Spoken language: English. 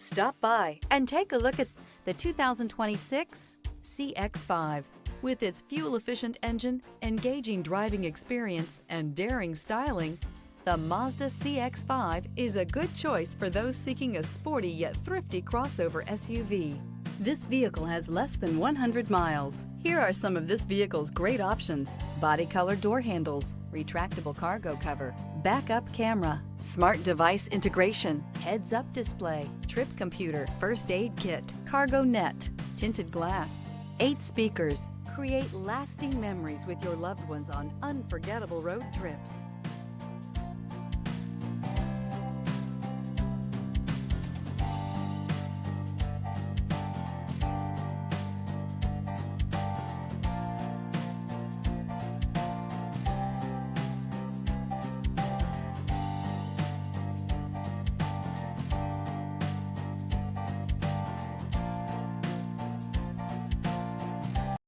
Stop by and take a look at the 2026 CX-5. With its fuel-efficient engine, engaging driving experience, and daring styling, the Mazda CX-5 is a good choice for those seeking a sporty yet thrifty crossover SUV. This vehicle has less than 100 miles. Here are some of this vehicle's great options: body color door handles, retractable cargo cover, backup camera, smart device integration, heads-up display, trip computer, first aid kit, cargo net, tinted glass, 8 speakers. Create lasting memories with your loved ones on unforgettable road trips.